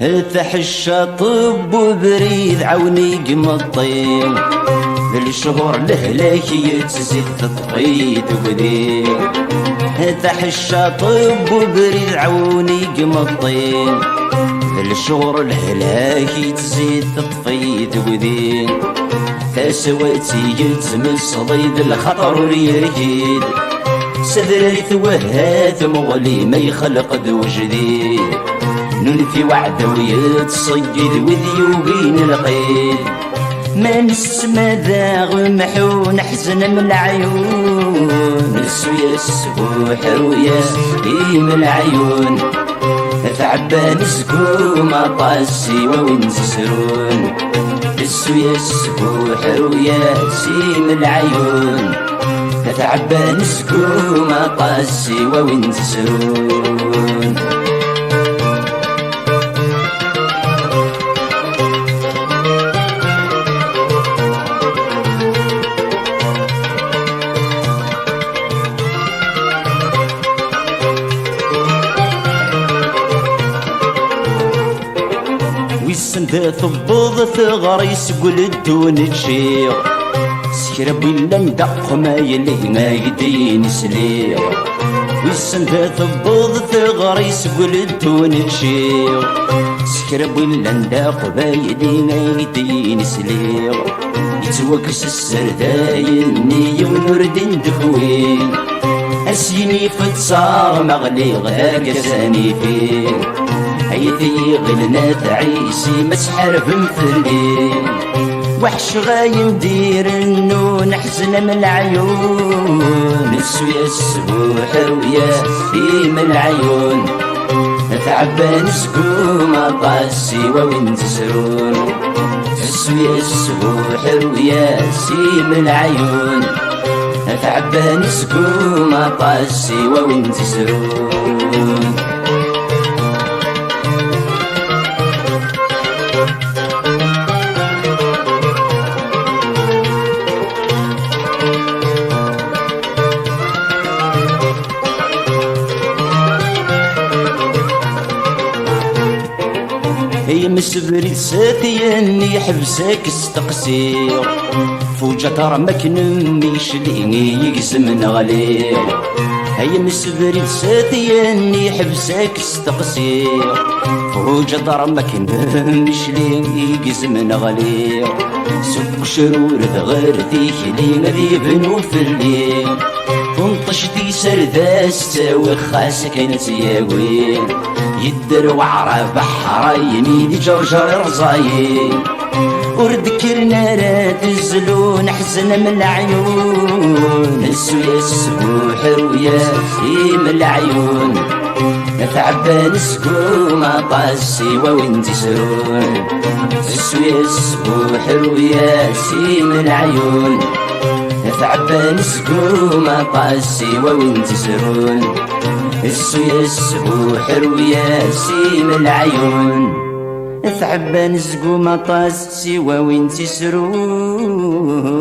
فتح الشاطب وبريد عوني قمطين بالشهور الهلاك يتزيد تطفيد وبدين. فتح الشاطب وبريد عوني قمطين بالشهور الهلاك يتزيد تطفيد وبدين. تسويتي يتزم صديد الخطر ويركيد سذري توهات مغلي ما يخلق ذو جديد. ننفي وعد ويتصيد وذيوبين القيد ما نسمى ذا محون حزن من العيون. نسو يسبوح ويسقيم العيون تعبان سكو ما طاسي وينزسرون. نسو يسبوح ويسقيم العيون تعبان سكو ما طاسي وينزسرون. ويسند ثبوض ثغريس قلدون تشير سكرب ولا ندق ما يلي ما يدين سلير. ويسند ثبوض ثغريس قلدون تشير سكرب ولا ندق ما يلي ما يدين سلير. يتوكس السرداين ونرد دخوين أسيني فتصار مغلي غاك ساني فين. عيثي غلنا تعيسي مسحر بمثلين وحش غاين دير النون حزن من العيون. نسو يسبوح وياسيم العيون تعبان سكو ما طاسي وينتسرون. نسو يسبوح وياسيم العيون تعبان سكو ما طاسي وينتسرون. هي مسبري ساتي اني حبسك استقصير فوجة ترى مكنميش ليني يقسم نغلير. هي مسبري ساتي اني حبسك استقصير فوجة ترى مكنميش ليني يقسم نغلير. سوق شرور ذغرتي لين ذي بنو في الليل تنطشتي سرداس تساوي خاس كانت ياوين يدر وعرى بحر يمين جرجر رزاين. وردكرنا راد الزلون حزن من العيون. نسو يسبوح وياسيم العيون تعبان سكو ما طاسي وينتسرون. نسو يسبوح وياسيم العيون تعبان سكو ما طاسي وينتسرون. نسو يسبوح وياسيم العيون تعبان سكو ما طاسي وينتسرون.